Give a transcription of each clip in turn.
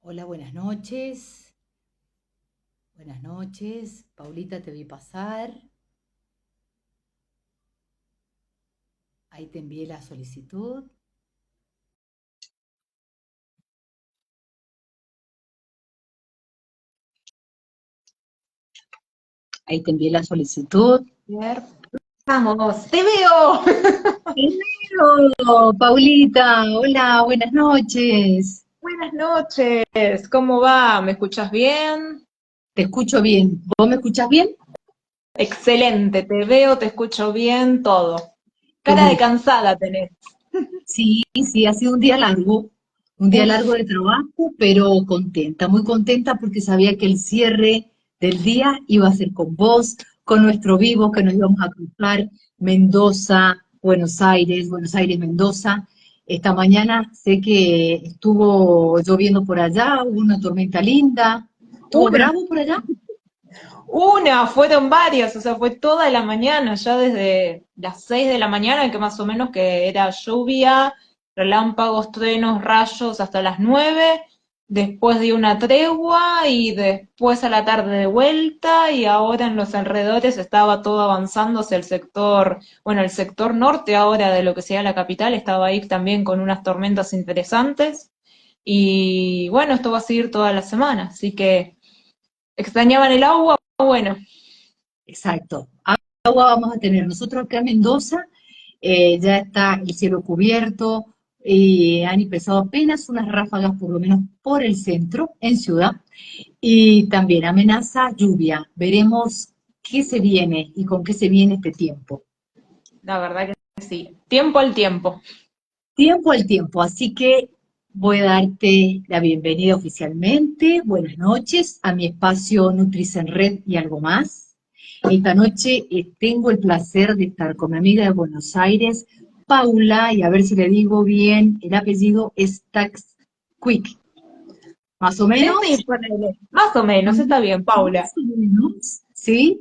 Hola, buenas noches. Buenas noches. Paulita, te vi pasar. Ahí te envié la solicitud. Ahí te envié la solicitud. Ver, vamos, te veo. Hello, Paulita. Hola, buenas noches. Buenas noches, ¿cómo va? ¿Me escuchas bien? Te escucho bien. ¿Vos me escuchás bien? Excelente, te veo, te escucho bien, todo. Qué Cara de bueno. cansada tenés. Sí, sí, ha sido un día largo Uf, de trabajo, pero contenta, muy contenta porque sabía que el cierre del día iba a ser con vos, con nuestro vivo, que nos íbamos a cruzar Mendoza, Buenos Aires, Mendoza. Esta mañana sé que estuvo lloviendo por allá, hubo una tormenta linda. ¿Estuvo una, bravo por allá? fueron varias, o sea, fue toda la mañana, ya desde las 6 de la mañana, que más o menos que era lluvia, relámpagos, truenos, rayos, hasta las 9. Después di una tregua y después a la tarde de vuelta y ahora en los alrededores estaba todo avanzando hacia el sector, bueno, el sector norte ahora de lo que sería la capital, estaba ahí también con unas tormentas interesantes y bueno, esto va a seguir toda la semana, así que extrañaban el agua, bueno. Exacto. Agua vamos a tener. Nosotros acá en Mendoza ya está el cielo cubierto y han empezado apenas unas ráfagas, por lo menos por el centro, en ciudad, y también amenaza lluvia. Veremos qué se viene y con qué se viene este tiempo. La verdad que sí. Tiempo al tiempo. Tiempo al tiempo, así que voy a darte la bienvenida oficialmente. Buenas noches a mi espacio Nutris en Red y algo más. Esta noche tengo el placer de estar con mi amiga de Buenos Aires, Paula, y a ver si le digo bien el apellido, Stax Quick. Más o Sí, menos. sí, ponele. Más o menos, está bien, Paula. Más o menos, ¿sí?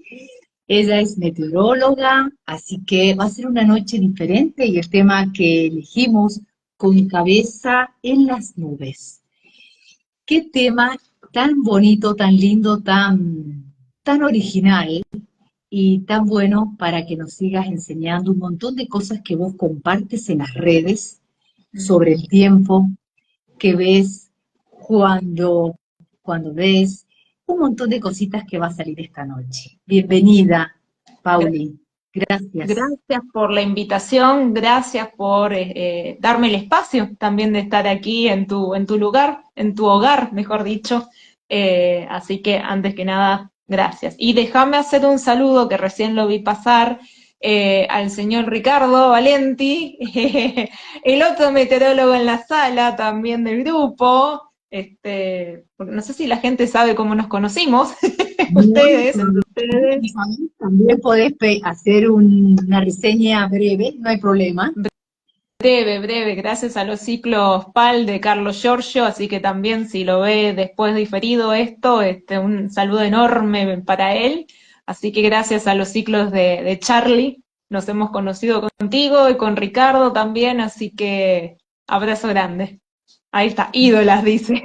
Ella es meteoróloga, así que va a ser una noche diferente y el tema que elegimos con cabeza en las nubes. Qué tema tan bonito, tan lindo, tan original y tan bueno para que nos sigas enseñando un montón de cosas que vos compartes en las redes sobre el tiempo que ves cuando, cuando ves un montón de cositas que va a salir esta noche. Bienvenida, Gra- Pauli. Gracias. Gracias por la invitación, gracias por darme el espacio también de estar aquí en tu lugar, en tu hogar, mejor dicho. Así que antes que nada, gracias. Y déjame hacer un saludo que recién lo vi pasar al señor Ricardo Valenti, el otro meteorólogo en la sala también del grupo. Porque no sé si la gente sabe cómo nos conocimos, Bueno, ustedes, entre ustedes. también podés hacer una reseña breve, no hay problema. Breve, breve, gracias a los ciclos PAL de Carlos Giorgio, así que también si lo ve después diferido esto, un saludo enorme para él. Así que gracias a los ciclos de Charlie, nos hemos conocido contigo y con Ricardo también, así que abrazo grande. Ahí está, ídolas, dice.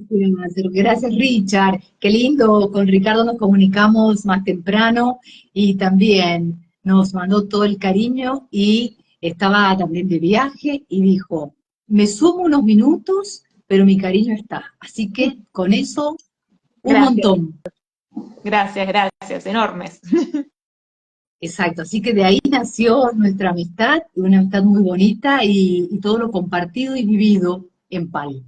Gracias, gracias Richard. Qué lindo, con Ricardo nos comunicamos más temprano y también nos mandó todo el cariño y estaba también de viaje y dijo, me sumo unos minutos, pero mi cariño está. Así que con eso, un Gracias, montón. gracias, gracias, enormes. Exacto, así que de ahí nació nuestra amistad, una amistad muy bonita y todo lo compartido y vivido en PAL.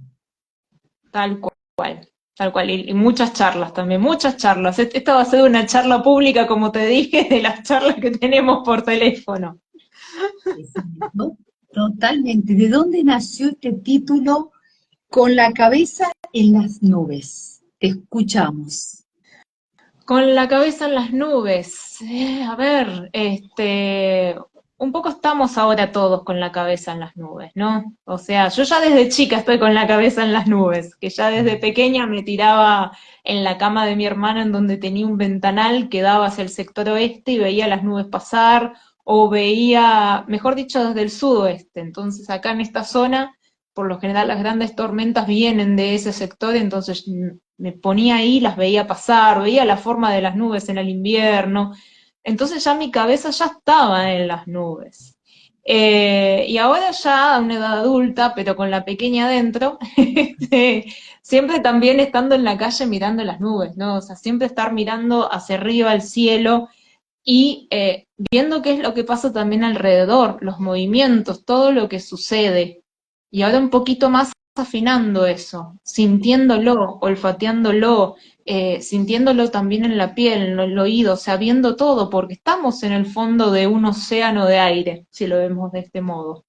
Tal cual, tal cual. Y muchas charlas también, muchas charlas. Esta va a ser una charla pública, como te dije, de las charlas que tenemos por teléfono. Exacto, totalmente. ¿De dónde nació este título? Con la cabeza en las nubes. Te escuchamos. Con la cabeza en las nubes. A ver, un poco estamos ahora todos con la cabeza en las nubes, ¿no? O sea, yo ya desde chica estoy con la cabeza en las nubes, que ya desde pequeña me tiraba en la cama de mi hermana en donde tenía un ventanal que daba hacia el sector oeste y veía las nubes pasar, o veía, mejor dicho, desde el sudoeste. Entonces, acá en esta zona por lo general las grandes tormentas vienen de ese sector, entonces me ponía ahí, las veía pasar, veía la forma de las nubes en el invierno, entonces ya mi cabeza ya estaba en las nubes. Y ahora ya a una edad adulta, pero con la pequeña adentro, siempre también estando en la calle mirando las nubes, ¿no? O sea, siempre estar mirando hacia arriba al cielo y viendo qué es lo que pasa también alrededor, los movimientos, todo lo que sucede. Y ahora un poquito más afinando eso, sintiéndolo, olfateándolo, sintiéndolo también en la piel, en el oído, o sea, viendo todo, porque estamos en el fondo de un océano de aire, si lo vemos de este modo.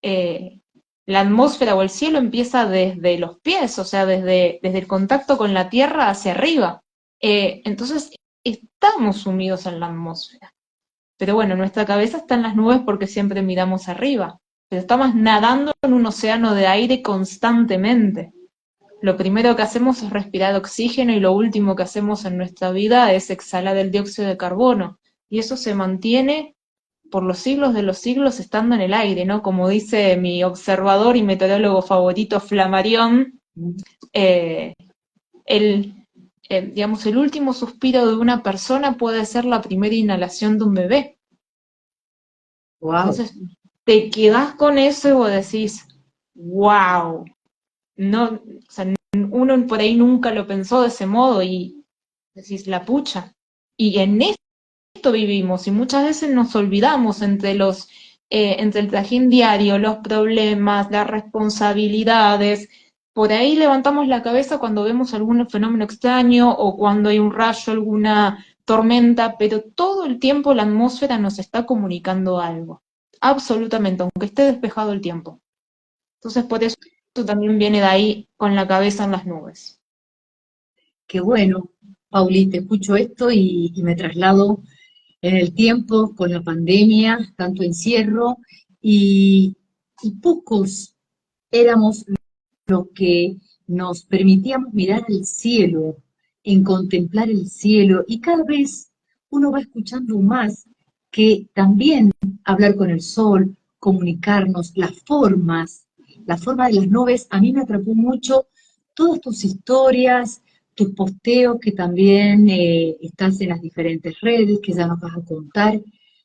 Eh, la atmósfera o el cielo empieza desde los pies, o sea, desde el contacto con la tierra hacia arriba. Entonces, estamos sumidos en la atmósfera. Pero bueno, nuestra cabeza está en las nubes porque siempre miramos arriba. Pero estamos nadando en un océano de aire constantemente. Lo primero que hacemos es respirar oxígeno y lo último que hacemos en nuestra vida es exhalar el dióxido de carbono. Y eso se mantiene por los siglos de los siglos estando en el aire, ¿no? Como dice mi observador y meteorólogo favorito, Flammarion, eh, el, digamos, el último suspiro de una persona puede ser la primera inhalación de un bebé. Wow. Entonces, te quedás con eso y vos decís, wow, no, o sea, uno por ahí nunca lo pensó de ese modo y decís, la pucha. Y en esto vivimos y muchas veces nos olvidamos entre el trajín diario, los problemas, las responsabilidades. Por ahí levantamos la cabeza cuando vemos algún fenómeno extraño o cuando hay un rayo, alguna tormenta, pero todo el tiempo la atmósfera nos está comunicando algo. Absolutamente, aunque esté despejado el tiempo. Entonces, por eso también viene de ahí con la cabeza en las nubes. Qué bueno, Pauli, te escucho esto y me traslado en el tiempo con la pandemia, tanto encierro, y, y pocos éramos los que nos permitíamos mirar al cielo, en contemplar el cielo, y cada vez uno va escuchando más que también hablar con el sol, comunicarnos, la forma de las nubes, a mí me atrapó mucho todas tus historias, tus posteos que también estás en las diferentes redes, que ya nos vas a contar,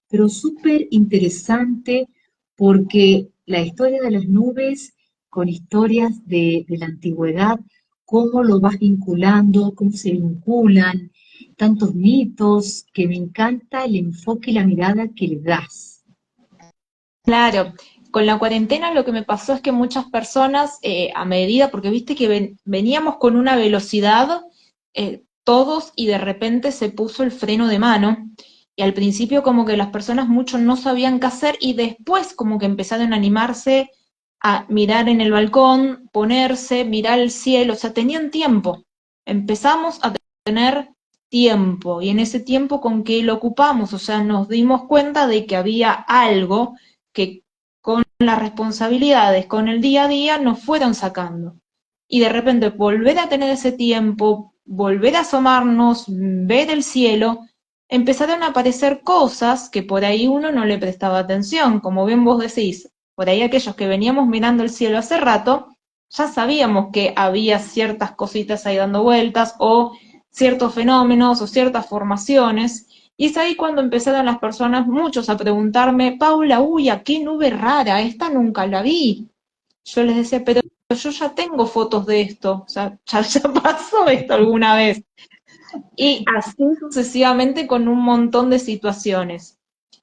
pero súper interesante porque la historia de las nubes con historias de la antigüedad, cómo lo vas vinculando, cómo se vinculan, tantos mitos, que me encanta el enfoque y la mirada que le das. Claro, con la cuarentena lo que me pasó es que muchas personas, a medida, porque viste que veníamos con una velocidad todos y de repente se puso el freno de mano y al principio como que las personas mucho no sabían qué hacer y después como que empezaron a animarse a mirar en el balcón, ponerse, mirar el cielo, o sea, tenían tiempo. Empezamos a tener tiempo y en ese tiempo con que lo ocupamos, o sea, nos dimos cuenta de que había algo que con las responsabilidades, con el día a día, nos fueron sacando. Y de repente volver a tener ese tiempo, volver a asomarnos, ver el cielo, empezaron a aparecer cosas que por ahí uno no le prestaba atención, como bien vos decís, por ahí aquellos que veníamos mirando el cielo hace rato, ya sabíamos que había ciertas cositas ahí dando vueltas o ciertos fenómenos o ciertas formaciones y es ahí cuando empezaron las personas, muchos, a preguntarme, Paula, uy, qué nube rara, esta nunca la vi. Yo les decía, pero yo ya tengo fotos de esto, o sea, ya pasó esto alguna vez. Y así sucesivamente con un montón de situaciones.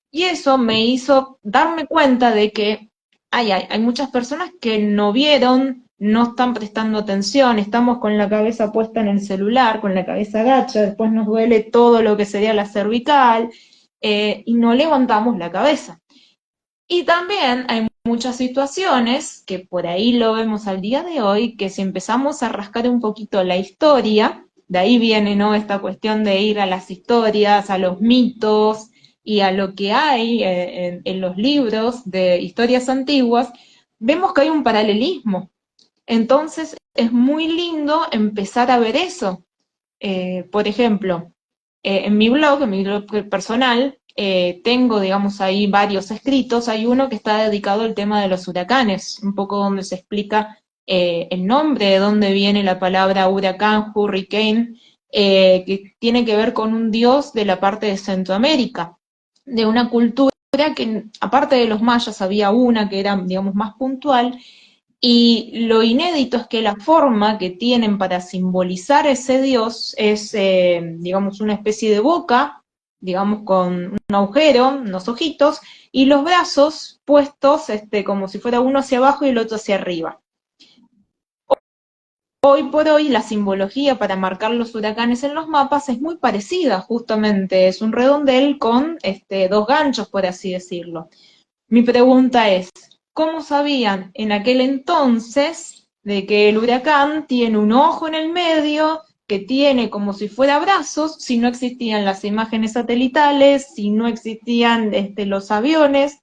Y eso me hizo darme cuenta de que hay muchas personas que no vieron, no están prestando atención, estamos con la cabeza puesta en el celular, con la cabeza agacha, después nos duele todo lo que sería la cervical y no levantamos la cabeza. Y también hay muchas situaciones que por ahí lo vemos al día de hoy, que si empezamos a rascar un poquito la historia, de ahí viene, ¿no?, esta cuestión de ir a las historias, a los mitos y a lo que hay en los libros de historias antiguas, vemos que hay un paralelismo. Entonces es muy lindo empezar a ver eso. Por ejemplo, en mi blog personal, tengo, digamos, ahí varios escritos. Hay uno que está dedicado al tema de los huracanes, un poco donde se explica el nombre, de dónde viene la palabra huracán, hurricane, que tiene que ver con un dios de la parte de Centroamérica, de una cultura que, aparte de los mayas, había una que era, digamos, más puntual, y lo inédito es que la forma que tienen para simbolizar ese dios es, digamos, una especie de boca, digamos, con un agujero, unos ojitos, y los brazos puestos como si fuera uno hacia abajo y el otro hacia arriba. Hoy por hoy la simbología para marcar los huracanes en los mapas es muy parecida, justamente, es un redondel con dos ganchos, por así decirlo. Mi pregunta es, ¿cómo sabían en aquel entonces de que el huracán tiene un ojo en el medio, que tiene como si fuera brazos, si no existían las imágenes satelitales, si no existían los aviones?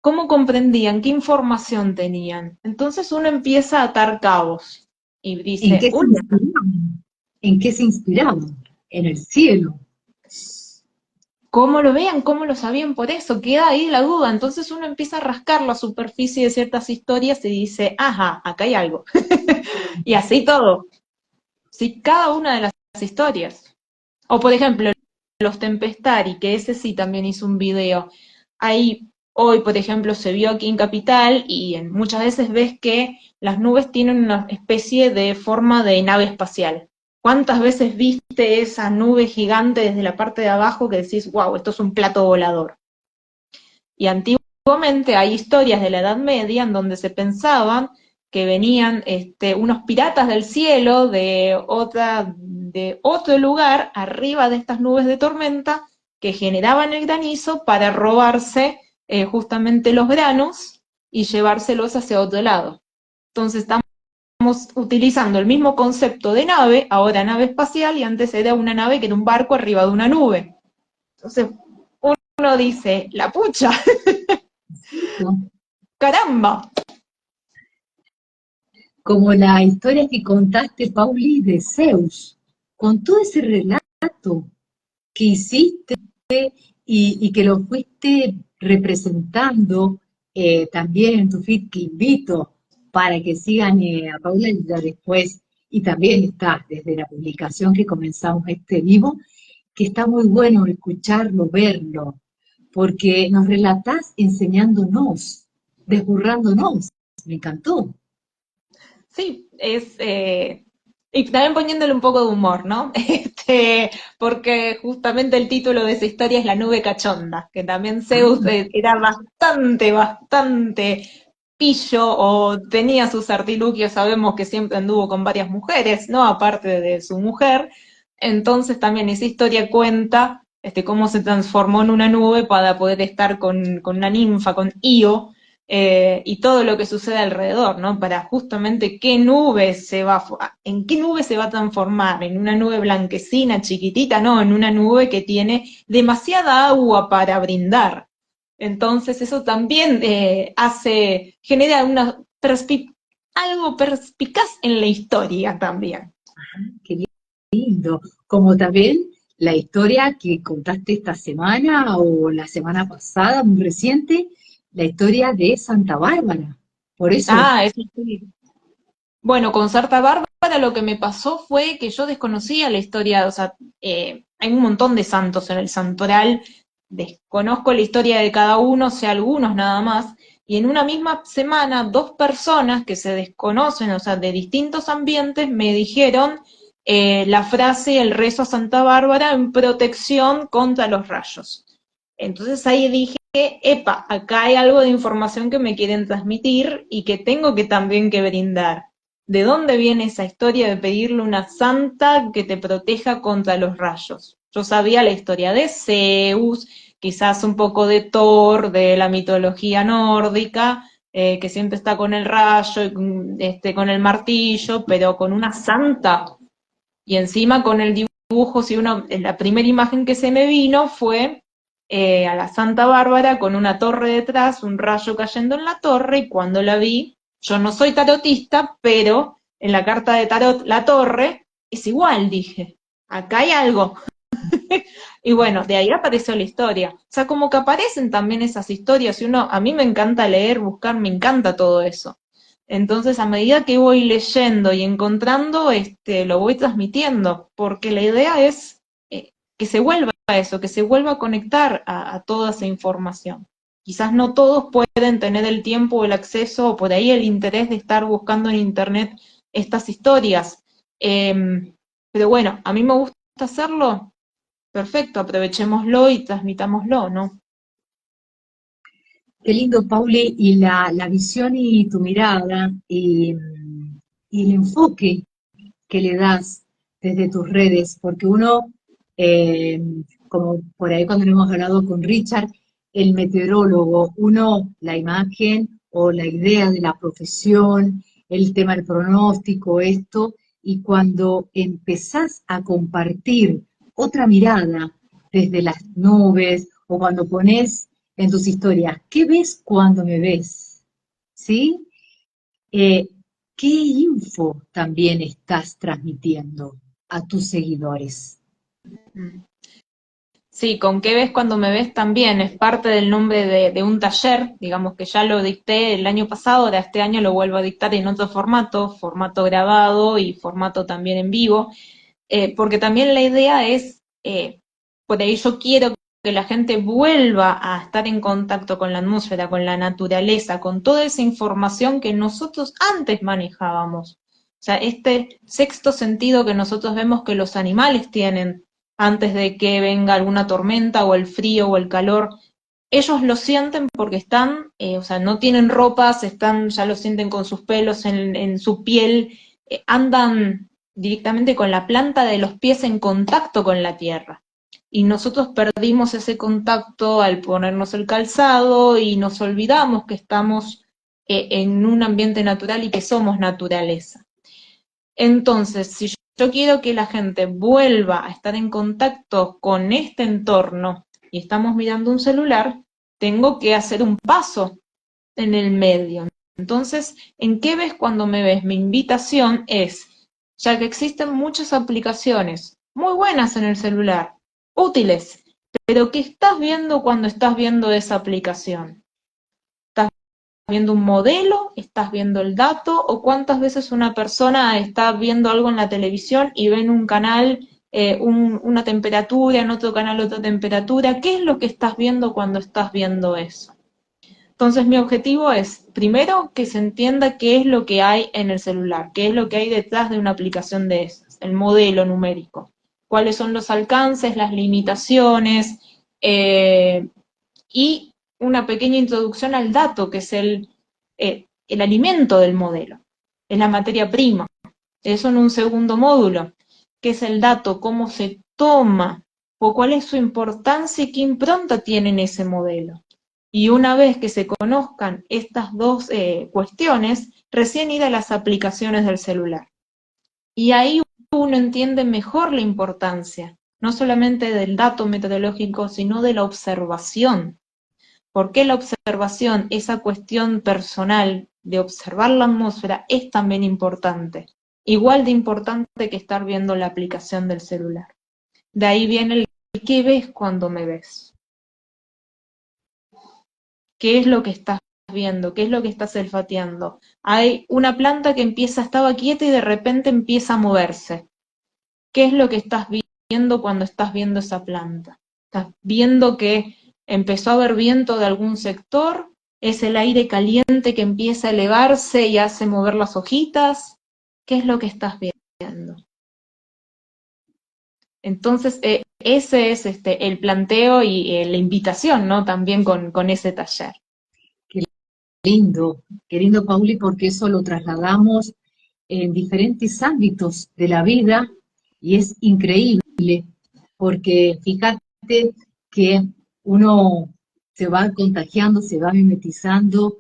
¿Cómo comprendían? ¿Qué información tenían? Entonces uno empieza a atar cabos y ¿En dice, qué se uy, inspiraban? ¿En qué se inspiraban? En el cielo. ¿cómo lo vean? ¿Cómo lo sabían? Por eso queda ahí la duda. Entonces uno empieza a rascar la superficie de ciertas historias y dice, ajá, acá hay algo. Y así todo. Sí, cada una de las historias. O por ejemplo, los Tempestari, que ese sí también hizo un video. Ahí hoy, por ejemplo, se vio aquí en Capital y muchas veces ves que las nubes tienen una especie de forma de nave espacial. ¿Cuántas veces viste esa nube gigante desde la parte de abajo que decís, wow, esto es un plato volador? Y antiguamente hay historias de la Edad Media en donde se pensaban que venían unos piratas del cielo de otro lugar arriba de estas nubes de tormenta que generaban el granizo para robarse justamente los granos y llevárselos hacia otro lado. Entonces estamos utilizando el mismo concepto de nave, ahora nave espacial, y antes era una nave que era un barco arriba de una nube. Entonces uno dice, la pucha, caramba. Como la historia que contaste, Pauli, de Zeus, con todo ese relato que hiciste y que lo fuiste representando también en tu feed, que invito para que sigan a Paula ya después, y también está desde la publicación que comenzamos este vivo, que está muy bueno escucharlo, verlo, porque nos relatás enseñándonos, desburrándonos. Me encantó. Sí, y también poniéndole un poco de humor, ¿no? Porque justamente el título de esa historia es La nube cachonda, que también Zeus Ah, era bastante pillo o tenía sus artilugios, sabemos que siempre anduvo con varias mujeres, ¿no? Aparte de su mujer. Entonces también esa historia cuenta cómo se transformó en una nube para poder estar con una ninfa, con Io, y todo lo que sucede alrededor, ¿no? Para justamente en qué nube se va a transformar, en una nube blanquecina, chiquitita, no, en una nube que tiene demasiada agua para brindar. Entonces eso también genera algo perspicaz en la historia también. qué lindo. Como también la historia que contaste esta semana o la semana pasada, muy reciente, la historia de Santa Bárbara. Por eso, Ah, eso sí. Bueno, con Sarta Bárbara lo que me pasó fue que yo desconocía la historia, o sea, hay un montón de santos en el santoral, desconozco la historia de cada uno, sé algunos nada más, y en una misma semana dos personas que se desconocen, o sea, de distintos ambientes, me dijeron la frase, el rezo a Santa Bárbara en protección contra los rayos. Entonces ahí dije, epa, acá hay algo de información que me quieren transmitir y que tengo que también que brindar. ¿De dónde viene esa historia de pedirle una santa que te proteja contra los rayos? Yo sabía la historia de Zeus, quizás un poco de Thor, de la mitología nórdica, que siempre está con el rayo, con el martillo, pero con una santa. Y encima con el dibujo, la primera imagen que se me vino fue a la Santa Bárbara con una torre detrás, un rayo cayendo en la torre, y cuando la vi, yo no soy tarotista, pero en la carta de tarot, la torre es igual, dije, acá hay algo. Y bueno, de ahí apareció la historia. O sea, como que aparecen también esas historias y a mí me encanta leer, buscar, me encanta todo eso. Entonces, a medida que voy leyendo y encontrando, lo voy transmitiendo, porque la idea es que se vuelva a eso, que se vuelva a conectar a toda esa información. Quizás no todos pueden tener el tiempo o el acceso o por ahí el interés de estar buscando en internet estas historias. Pero bueno, a mí me gusta hacerlo, perfecto, aprovechémoslo y transmitámoslo, ¿no? Qué lindo, Pauli, y la visión y tu mirada y el enfoque que le das desde tus redes, porque uno, eh, como por ahí cuando hemos hablado con Richard, el meteorólogo, uno, la imagen o la idea de la profesión, el tema del pronóstico, esto, y cuando empezás a compartir otra mirada desde las nubes o cuando pones en tus historias, ¿qué ves cuando me ves? ¿Sí? Eh, ¿Qué info también estás transmitiendo a tus seguidores? Mm. Sí, con qué ves cuando me ves también, es parte del nombre de un taller, digamos que ya lo dicté el año pasado, ahora este año lo vuelvo a dictar en otro formato, formato grabado y formato también en vivo, porque también la idea es, por ahí yo quiero que la gente vuelva a estar en contacto con la atmósfera, con la naturaleza, con toda esa información que nosotros antes manejábamos. O sea, este sexto sentido que nosotros vemos que los animales tienen antes de que venga alguna tormenta o el frío o el calor, ellos lo sienten porque están, o sea, no tienen ropas, ya lo sienten con sus pelos en su piel, andan directamente con la planta de los pies en contacto con la tierra. Y nosotros perdimos ese contacto al ponernos el calzado y nos olvidamos que estamos en un ambiente natural y que somos naturaleza. Entonces, si yo quiero que la gente vuelva a estar en contacto con este entorno y estamos mirando un celular, tengo que hacer un paso en el medio. Entonces, ¿en qué ves cuando me ves? Mi invitación es, ya que existen muchas aplicaciones muy buenas en el celular, útiles, pero ¿qué estás viendo cuando estás viendo esa aplicación? Viendo un modelo, estás viendo el dato, o cuántas veces una persona está viendo algo en la televisión y ve en un canal una temperatura, en otro canal otra temperatura. ¿Qué es lo que estás viendo cuando estás viendo eso? Entonces mi objetivo es, primero, que se entienda qué es lo que hay en el celular, qué es lo que hay detrás de una aplicación de esas, el modelo numérico, cuáles son los alcances, las limitaciones, y una pequeña introducción al dato, que es el alimento del modelo, es la materia prima. Eso en un segundo módulo, que es el dato, cómo se toma, o cuál es su importancia y qué impronta tiene en ese modelo. Y una vez que se conozcan estas dos cuestiones, recién ir a las aplicaciones del celular. Y ahí uno entiende mejor la importancia, no solamente del dato meteorológico, sino de la observación. ¿Por qué la observación, esa cuestión personal de observar la atmósfera, es también importante? Igual de importante que estar viendo la aplicación del celular. De ahí viene el ¿qué ves cuando me ves? ¿Qué es lo que estás viendo? ¿Qué es lo que estás olfateando? Hay una planta que estaba quieta y de repente empieza a moverse. ¿Qué es lo que estás viendo cuando estás viendo esa planta? ¿Estás viendo que empezó a haber viento de algún sector? ¿Es el aire caliente que empieza a elevarse y hace mover las hojitas? ¿Qué es lo que estás viendo? Entonces, ese es el planteo y la invitación, ¿no? También con ese taller. Qué lindo, Pauli, porque eso lo trasladamos en diferentes ámbitos de la vida y es increíble, porque fíjate que uno se va contagiando, se va mimetizando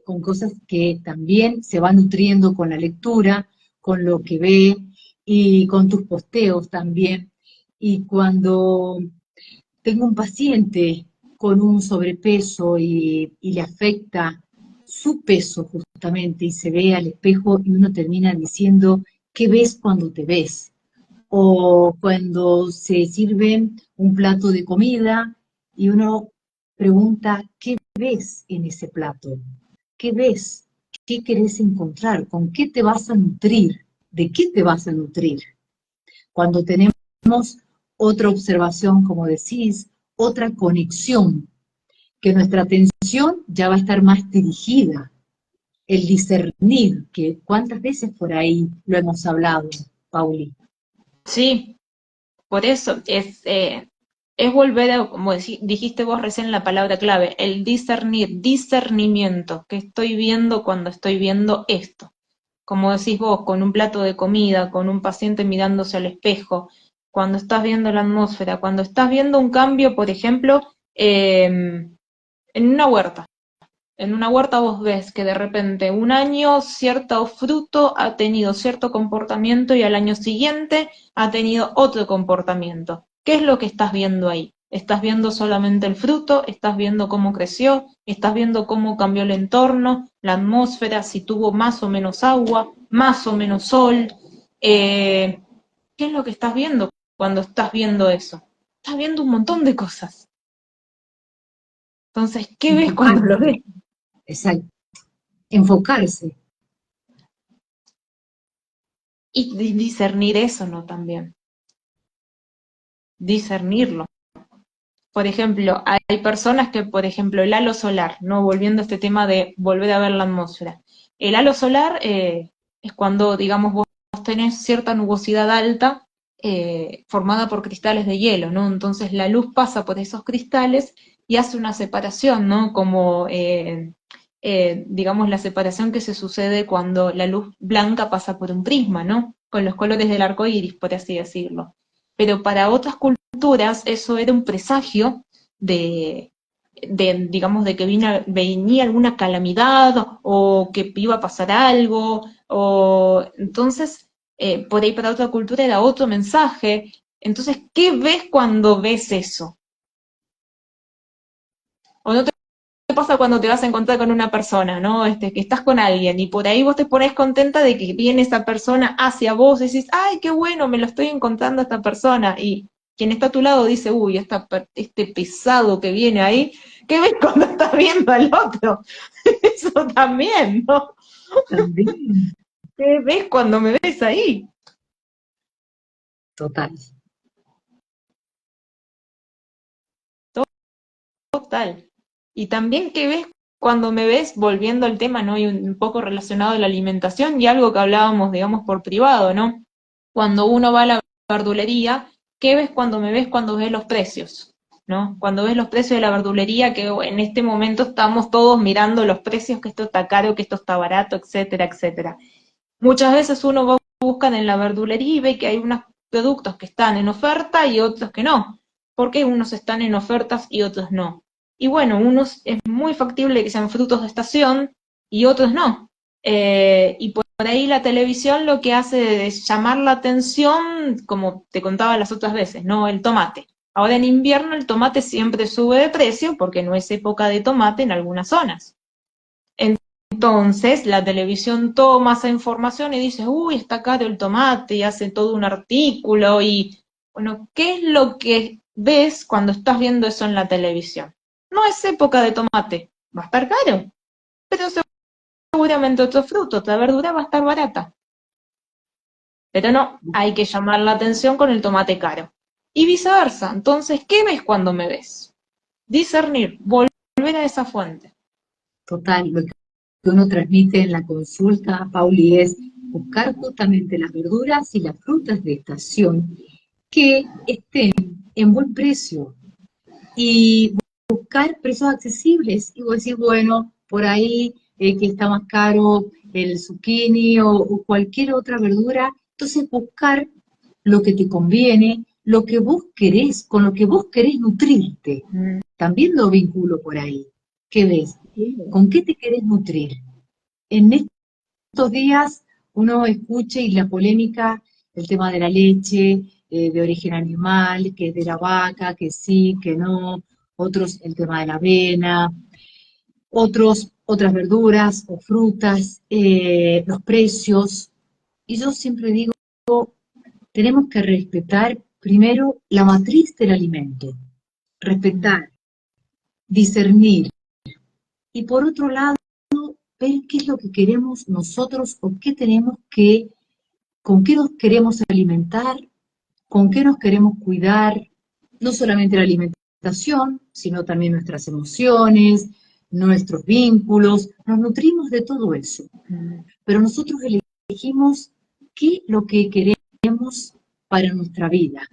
con cosas que también se va nutriendo con la lectura, con lo que ve y con tus posteos también. Y cuando tengo un paciente con un sobrepeso y le afecta su peso justamente y se ve al espejo y uno termina diciendo, ¿qué ves cuando te ves? o cuando se sirven un plato de comida y uno pregunta, ¿qué ves en ese plato? ¿Qué ves? ¿Qué querés encontrar? ¿Con qué te vas a nutrir? ¿De qué te vas a nutrir? Cuando tenemos otra observación, como decís, otra conexión, que nuestra atención ya va a estar más dirigida, el discernir, que cuántas veces por ahí lo hemos hablado, Pauli. Sí, por eso es volver a, como dijiste vos recién la palabra clave, el discernir, discernimiento, que estoy viendo cuando estoy viendo esto. Como decís vos, con un plato de comida, con un paciente mirándose al espejo, cuando estás viendo la atmósfera, cuando estás viendo un cambio, por ejemplo, en una huerta. En una huerta vos ves que de repente un año cierto fruto ha tenido cierto comportamiento y al año siguiente ha tenido otro comportamiento. ¿Qué es lo que estás viendo ahí? ¿Estás viendo solamente el fruto? ¿Estás viendo cómo creció? ¿Estás viendo cómo cambió el entorno, la atmósfera, si tuvo más o menos agua, más o menos sol? ¿Qué es lo que estás viendo cuando estás viendo eso? Estás viendo un montón de cosas. Entonces, ¿qué ves cuando lo Enfocarse, ves? exacto, enfocarse. Y discernir eso, ¿no? También. Discernirlo. Por ejemplo, hay personas que, por ejemplo, el halo solar, ¿no? Volviendo a este tema de volver a ver la atmósfera. El halo solar es cuando, digamos, vos tenés cierta nubosidad alta formada por cristales de hielo, ¿no? Entonces la luz pasa por esos cristales y hace una separación, ¿no? Como, digamos, la separación que se sucede cuando la luz blanca pasa por un prisma, ¿no? Con los colores del arco iris, por así decirlo. Pero para otras culturas eso era un presagio de, digamos, de que venía alguna calamidad o que iba a pasar algo, o entonces por ahí para otra cultura era otro mensaje. Entonces, ¿qué ves cuando ves eso? ¿O no te pasa cuando te vas a encontrar con una persona, ¿no? Que estás con alguien y por ahí vos te pones contenta de que viene esa persona hacia vos y decís, ay, qué bueno, me lo estoy encontrando a esta persona. Y quien está a tu lado dice, uy, este pesado que viene ahí, ¿qué ves cuando estás viendo al otro? Eso también, ¿no? También, ¿Qué ves cuando me ves ahí? total. Total. Y también qué ves cuando me ves volviendo al tema, ¿no? Y un poco relacionado a la alimentación y algo que hablábamos, digamos, por privado, ¿no? Cuando uno va a la verdulería, ¿qué ves cuando me ves cuando ves los precios? ¿No? Cuando ves los precios de la verdulería, que en este momento estamos todos mirando los precios, que esto está caro, que esto está barato, etcétera, etcétera. Muchas veces uno va a buscar en la verdulería y ve que hay unos productos que están en oferta y otros que no. ¿Por qué unos están en ofertas y otros no? Y bueno, unos es muy factible que sean frutos de estación y otros no. Y por ahí la televisión lo que hace es llamar la atención, como te contaba las otras veces, ¿no? El tomate. Ahora en invierno el tomate siempre sube de precio porque no es época de tomate en algunas zonas. Entonces la televisión toma esa información y dice, uy, está caro el tomate, y hace todo un artículo y, bueno, ¿qué es lo que ves cuando estás viendo eso en la televisión? No es época de tomate, va a estar caro, pero seguramente otro fruto, otra verdura va a estar barata. Pero no, hay que llamar la atención con el tomate caro. Y viceversa, entonces, ¿qué ves cuando me ves? Discernir, volver a esa fuente. Total, lo que uno transmite en la consulta, Pauli, es buscar justamente las verduras y las frutas de estación que estén en buen precio y buscar precios accesibles. Y vos decís, bueno, por ahí que está más caro el zucchini o cualquier otra verdura, entonces buscar lo que te conviene, lo que vos querés, con lo que vos querés nutrirte. Mm, También lo vinculo por ahí. ¿Qué ves? sí. ¿Con qué te querés nutrir? En estos días uno escucha y la polémica, el tema de la leche de origen animal, que es de la vaca, que sí, que no, otros el tema de la avena, otras verduras o frutas, los precios. Y yo siempre digo, tenemos que respetar primero la matriz del alimento, respetar, discernir, y por otro lado, ver qué es lo que queremos nosotros o qué tenemos que, con qué nos queremos alimentar, con qué nos queremos cuidar, no solamente la alimentación, sino también nuestras emociones, nuestros vínculos, nos nutrimos de todo eso. Pero nosotros elegimos qué es lo que queremos para nuestra vida.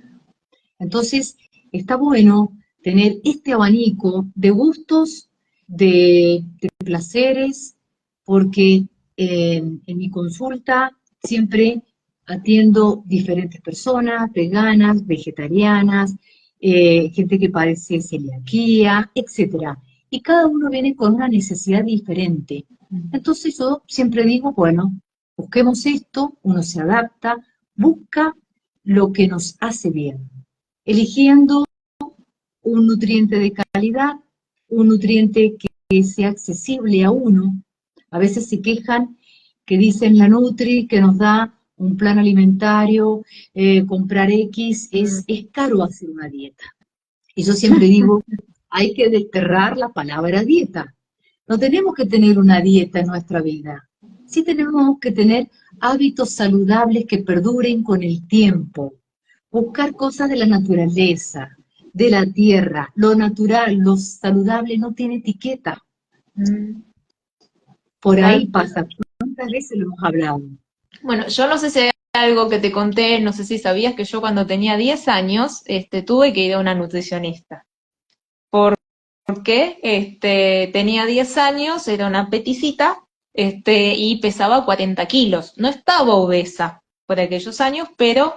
Entonces, está bueno tener este abanico de gustos, de placeres, porque en mi consulta siempre atiendo diferentes personas, veganas, vegetarianas, gente que padece celiaquía, etcétera. Y cada uno viene con una necesidad diferente. Entonces yo siempre digo, bueno, busquemos esto, uno se adapta, busca lo que nos hace bien, eligiendo un nutriente de calidad, un nutriente que sea accesible a uno. A veces se quejan que dicen la Nutri que nos da un plan alimentario, comprar X, es caro hacer una dieta. Y yo siempre digo, hay que desterrar la palabra dieta. No tenemos que tener una dieta en nuestra vida. Sí tenemos que tener hábitos saludables que perduren con el tiempo. Buscar cosas de la naturaleza, de la tierra. Lo natural, lo saludable no tiene etiqueta. Por ahí pasa. ¿Cuántas veces lo hemos hablado? Bueno, yo no sé si hay algo que te conté, no sé si sabías que yo cuando tenía 10 años tuve que ir a una nutricionista. Porque tenía 10 años, era una peticita y pesaba 40 kilos. No estaba obesa por aquellos años, pero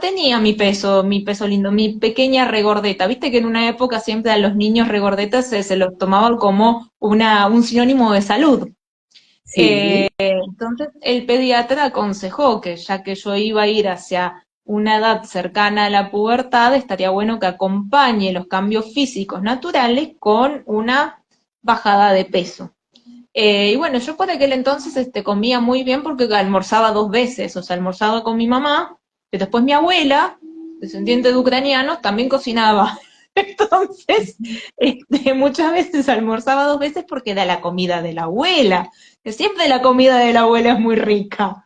tenía mi peso lindo, mi pequeña regordeta. Viste que en una época siempre a los niños regordetas se los tomaban como un sinónimo de salud. Sí. Entonces el pediatra aconsejó que ya que yo iba a ir hacia una edad cercana a la pubertad, estaría bueno que acompañe los cambios físicos naturales con una bajada de peso. Y bueno, yo por aquel entonces comía muy bien porque almorzaba 2 veces, o sea, almorzaba con mi mamá, pero después mi abuela, descendiente de ucranianos, también cocinaba. Entonces, muchas veces almorzaba 2 veces porque era la comida de la abuela, que siempre la comida de la abuela es muy rica.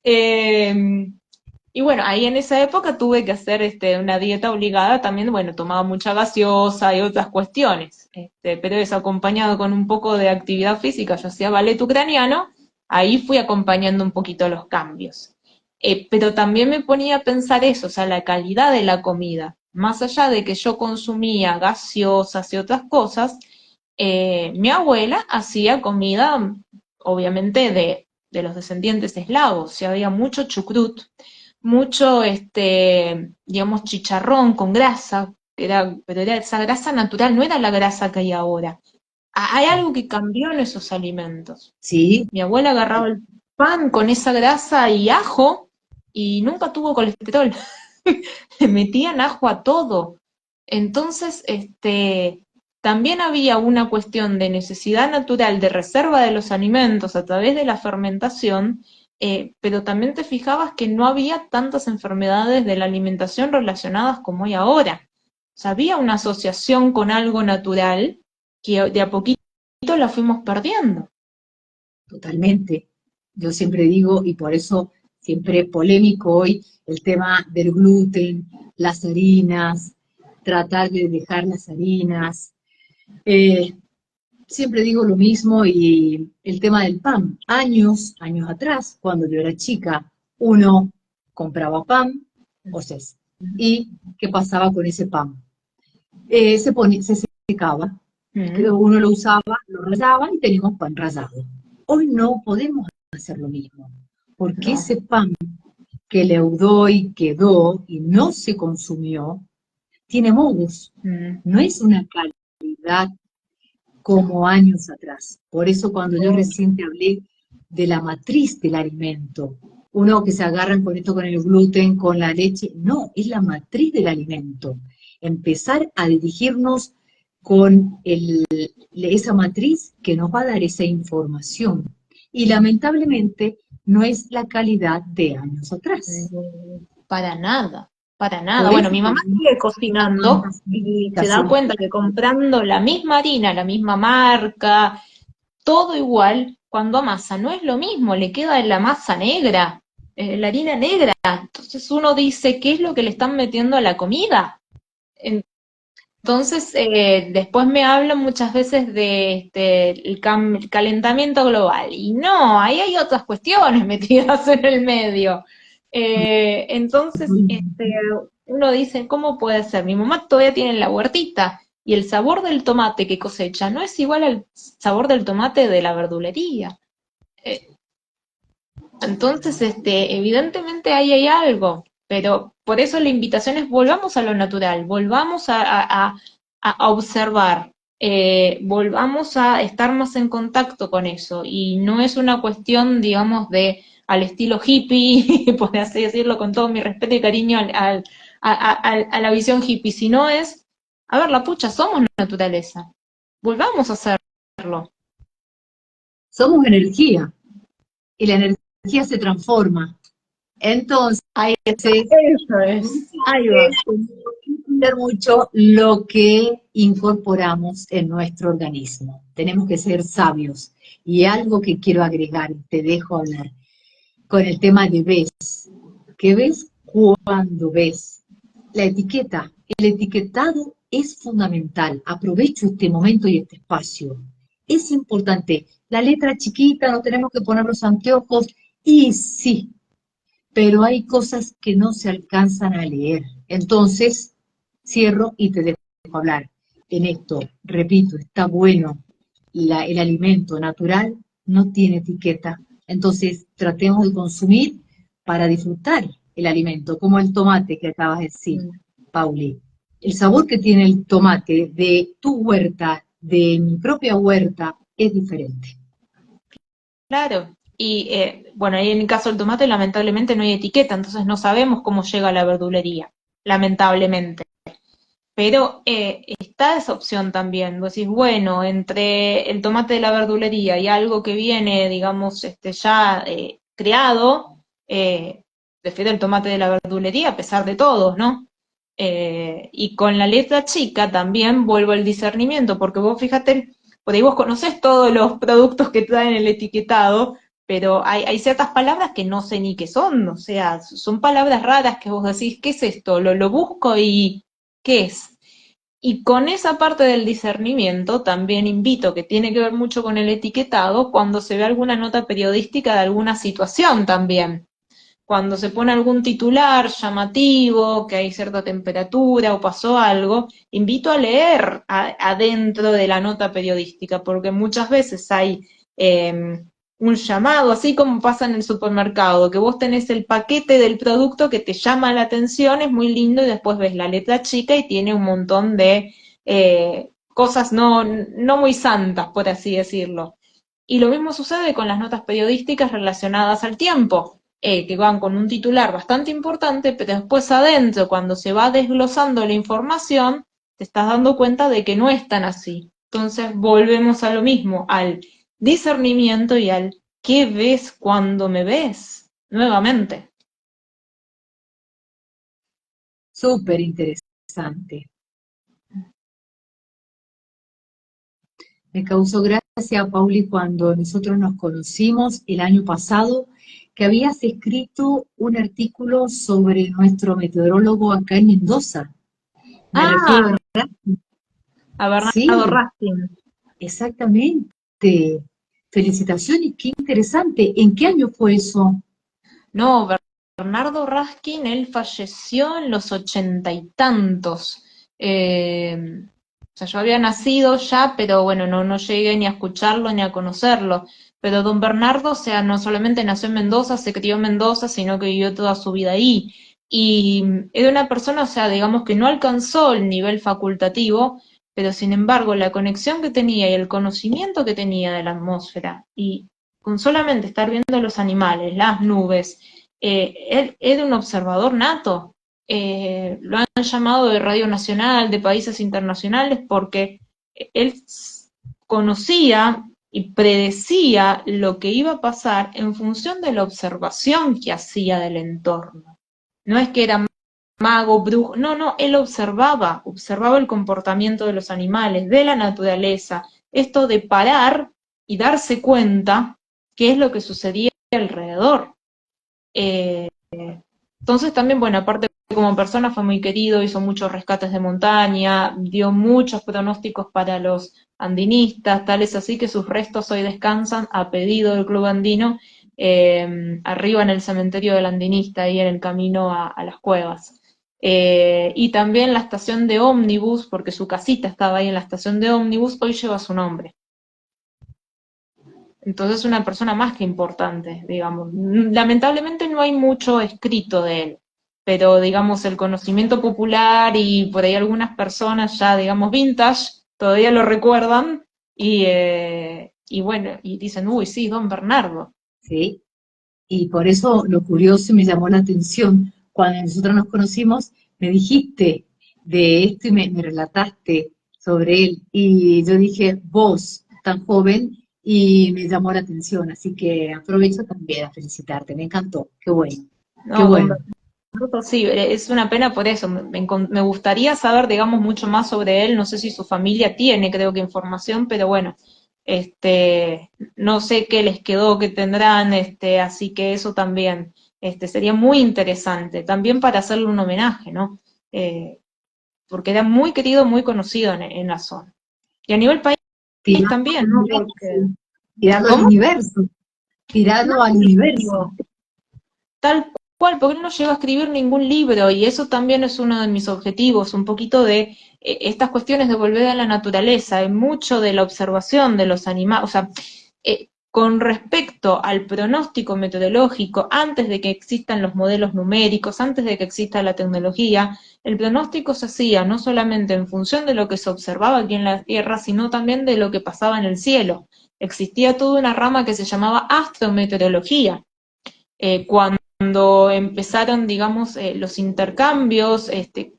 Y bueno, ahí en esa época tuve que hacer una dieta obligada, también, bueno, tomaba mucha gaseosa y otras cuestiones, pero eso acompañado con un poco de actividad física, yo hacía ballet ucraniano, ahí fui acompañando un poquito los cambios. Pero también me ponía a pensar eso, o sea, la calidad de la comida, más allá de que yo consumía gaseosas y otras cosas, mi abuela hacía comida, obviamente, de los descendientes eslavos, o sea, había mucho chucrut, mucho, digamos, chicharrón con grasa, pero era esa grasa natural, no era la grasa que hay ahora. Hay algo que cambió en esos alimentos. Sí. Mi abuela agarraba el pan con esa grasa y ajo y nunca tuvo colesterol. Le metían ajo a todo. Entonces, también había una cuestión de necesidad natural de reserva de los alimentos a través de la fermentación, pero también te fijabas que no había tantas enfermedades de la alimentación relacionadas como hay ahora. O sea, había una asociación con algo natural que de a poquito la fuimos perdiendo. Totalmente. Yo siempre digo, y por eso siempre polémico hoy, el tema del gluten, las harinas, tratar de dejar las harinas. Eh, Siempre digo lo mismo y el tema del pan. Años atrás, cuando yo era chica, uno compraba pan, o sea, ¿y qué pasaba con ese pan? Se secaba, uno lo usaba, lo rallaba y teníamos pan rallado. Hoy no podemos hacer lo mismo, porque No. ese pan que leudó y quedó y no se consumió, tiene mohos, no es una calidad como años atrás. Por eso cuando yo recién te hablé de la matriz del alimento, uno que se agarran con esto, con el gluten, con la leche, no, es la matriz del alimento. Empezar a dirigirnos con esa matriz que nos va a dar esa información. Y lamentablemente no es la calidad de años atrás. Para nada, para nada. Por Bueno, eso mi mamá tenemos sigue cocinando tantas y se da certificaciones. cuenta que comprando la misma harina, la misma marca, todo igual, cuando amasa no es lo mismo, le queda la masa negra, la harina negra. Entonces uno dice, ¿qué es lo que le están metiendo a la comida? Entonces, después me hablan muchas veces de el calentamiento global. Y no, ahí hay otras cuestiones metidas en el medio. Entonces, uno dice, ¿cómo puede ser? Mi mamá todavía tiene la huertita y el sabor del tomate que cosecha no es igual al sabor del tomate de la verdulería. Eh, entonces, evidentemente ahí hay algo, pero por eso la invitación es volvamos a lo natural, volvamos a observar, volvamos a estar más en contacto con eso. Y no es una cuestión, digamos, de al estilo hippie, por así decirlo, con todo mi respeto y cariño a la visión hippie, sino es, a ver, la pucha, somos naturaleza, volvamos a hacerlo. Somos energía y la energía se transforma. Entonces, Ahí está, tenemos eso es, ahí va. que entender mucho lo que incorporamos en nuestro organismo. Tenemos que ser sabios. Y algo que quiero agregar, te dejo hablar, con el tema de ves. ¿Qué ves cuando ves? La etiqueta, el etiquetado es fundamental. Aprovecho este momento y este espacio. Es importante. La letra chiquita, no tenemos que poner los anteojos. Y sí, pero hay cosas que no se alcanzan a leer. Entonces, cierro y te dejo hablar. En esto, repito, está bueno. El alimento natural no tiene etiqueta. Entonces, tratemos de consumir para disfrutar el alimento, como el tomate que acabas de decir, Pauli. El sabor que tiene el tomate de tu huerta, de mi propia huerta, es diferente. Claro, y bueno, ahí en el caso del tomate lamentablemente no hay etiqueta, entonces no sabemos cómo llega a la verdulería, lamentablemente. Pero está esa opción también. Vos decís, bueno, entre el tomate de la verdulería y algo que viene, digamos, ya creado, prefiero el tomate de la verdulería a pesar de todo, ¿no? Y con la letra chica también vuelvo al discernimiento, porque vos fíjate, por ahí vos conocés todos los productos que traen el etiquetado, pero hay ciertas palabras que no sé ni qué son, o sea, son palabras raras que vos decís, ¿qué es esto? Lo busco y ¿qué es? Y con esa parte del discernimiento también invito, que tiene que ver mucho con el etiquetado, cuando se ve alguna nota periodística de alguna situación también. Cuando se pone algún titular llamativo, que hay cierta temperatura o pasó algo, invito a leer adentro de la nota periodística, porque muchas veces hay un llamado, así como pasa en el supermercado, que vos tenés el paquete del producto que te llama la atención, es muy lindo, y después ves la letra chica y tiene un montón de cosas no muy santas, por así decirlo. Y lo mismo sucede con las notas periodísticas relacionadas al tiempo, que van con un titular bastante importante, pero después adentro, cuando se va desglosando la información, te estás dando cuenta de que no es tan así. Entonces volvemos a lo mismo, al discernimiento y al ¿qué ves cuando me ves? Nuevamente. Súper interesante. Me causó gracia, Pauli, cuando nosotros nos conocimos el año pasado, que habías escrito un artículo sobre nuestro meteorólogo acá en Mendoza. Me refiero Ah, a... a Bernardo Sí, Raskin. exactamente. Felicitaciones, qué interesante. ¿En qué año fue eso? No, Bernardo Raskin, él falleció en los 80 y tantos. O sea, yo había nacido ya, pero bueno, no llegué ni a escucharlo ni a conocerlo. Pero don Bernardo, o sea, no solamente nació en Mendoza, se crió en Mendoza, sino que vivió toda su vida ahí. Y era una persona, o sea, digamos que no alcanzó el nivel facultativo, pero sin embargo, la conexión que tenía y el conocimiento que tenía de la atmósfera, y con solamente estar viendo los animales, las nubes, él era un observador nato. Lo han llamado de Radio Nacional, de países internacionales, porque él conocía y predecía lo que iba a pasar en función de la observación que hacía del entorno. No es que era mago, brujo, no, no, él observaba el comportamiento de los animales, de la naturaleza, esto de parar y darse cuenta qué es lo que sucedía alrededor. Eh, entonces también, bueno, aparte como persona fue muy querido, hizo muchos rescates de montaña, dio muchos pronósticos para los andinistas, tal es así que sus restos hoy descansan a pedido del Club Andino, arriba en el cementerio del Andinista, ahí en el camino a las cuevas. Y también la estación de ómnibus, porque su casita estaba ahí en la estación de ómnibus, hoy lleva su nombre. Entonces es una persona más que importante, digamos. Lamentablemente no hay mucho escrito de él, pero digamos el conocimiento popular y por ahí algunas personas ya, digamos, vintage, todavía lo recuerdan y bueno, y dicen, uy, sí, don Bernardo. ¿sí? Y por eso lo curioso me llamó la atención. Cuando nosotros nos conocimos, me dijiste de esto y me relataste sobre él. Y yo dije, vos, tan joven, y me llamó la atención. Así que aprovecho también a felicitarte. Me encantó. Qué bueno, qué No, don bueno. Bernardo, sí, es una pena por eso. Me gustaría saber, digamos, mucho más sobre él. No sé si su familia tiene, creo que información, pero bueno, no sé qué les quedó, qué tendrán, así que eso también, sería muy interesante, también para hacerle un homenaje, ¿no? Eh, Porque era muy querido, muy conocido en la zona. Y a nivel país Tirado también, al ¿no? Porque, universo. Tirado al ¿cómo? universo. Tirado al universo. Tal cual, porque él no llegó a escribir ningún libro y eso también es uno de mis objetivos, un poquito de estas cuestiones de volver a la naturaleza, hay mucho de la observación de los animales, o sea, con respecto al pronóstico meteorológico, antes de que existan los modelos numéricos, antes de que exista la tecnología, el pronóstico se hacía no solamente en función de lo que se observaba aquí en la Tierra, sino también de lo que pasaba en el cielo. Existía toda una rama que se llamaba astrometeorología. Cuando empezaron, digamos, los intercambios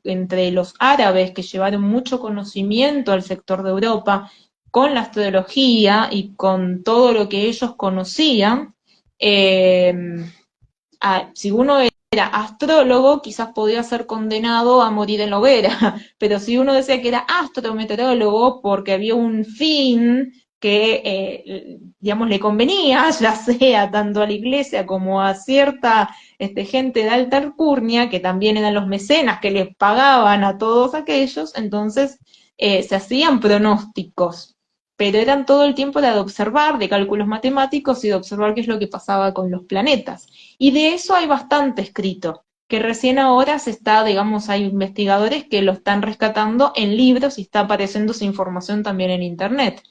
entre los árabes que llevaron mucho conocimiento al sector de Europa con la astrología y con todo lo que ellos conocían, eh, si uno era astrólogo, quizás podía ser condenado a morir en la hoguera, pero si uno decía que era astrometeorólogo porque había un fin que, digamos, le convenía, ya sea tanto a la iglesia como a cierta gente de alta alcurnia, que también eran los mecenas que les pagaban a todos aquellos, entonces se hacían pronósticos, pero eran todo el tiempo de observar, de cálculos matemáticos y de observar qué es lo que pasaba con los planetas. Y de eso hay bastante escrito, que recién ahora se está, digamos, hay investigadores que lo están rescatando en libros y está apareciendo su información también en Internet.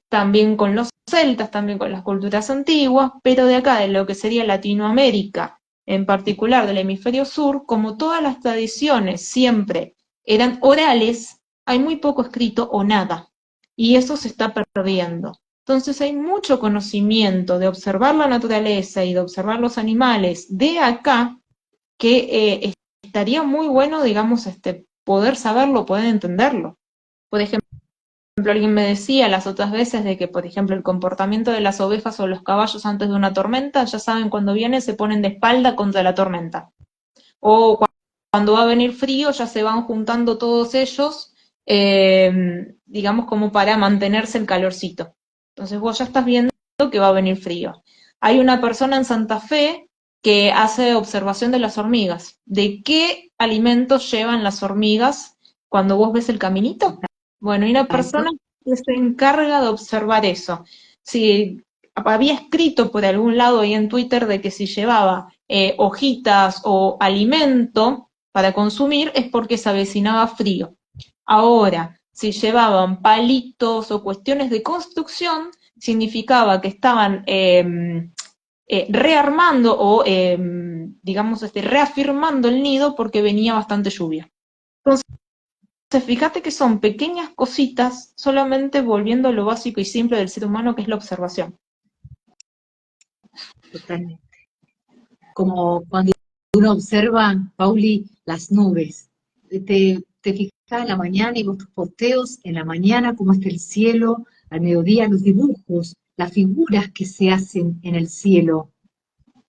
También con los celtas, también con las culturas antiguas, pero de acá, de lo que sería Latinoamérica, en particular del hemisferio sur, como todas las tradiciones siempre eran orales, hay muy poco escrito o nada. Y eso se está perdiendo. Entonces hay mucho conocimiento de observar la naturaleza y de observar los animales de acá que estaría muy bueno, digamos, poder saberlo, poder entenderlo. Por ejemplo, alguien me decía las otras veces de que, por ejemplo, el comportamiento de las ovejas o los caballos antes de una tormenta, ya saben, cuando viene se ponen de espalda contra la tormenta. O cuando va a venir frío ya se van juntando todos ellos, digamos, como para mantenerse el calorcito. Entonces vos ya estás viendo que va a venir frío. Hay una persona en Santa Fe que hace observación de las hormigas. ¿De qué alimentos llevan las hormigas cuando vos ves el caminito? Bueno, hay una persona Exacto. que se encarga de observar eso. Si había escrito por algún lado ahí en Twitter de que si llevaba hojitas o alimento para consumir es porque se avecinaba frío. Ahora, si llevaban palitos o cuestiones de construcción, significaba que estaban rearmando o, digamos, reafirmando el nido porque venía bastante lluvia. Entonces, fíjate que son pequeñas cositas, solamente volviendo a lo básico y simple del ser humano, que es la observación. Totalmente. Como cuando uno observa, Pauli, las nubes. Te fijas en la mañana y vos tus posteos en la mañana, cómo está el cielo, al mediodía los dibujos, las figuras que se hacen en el cielo.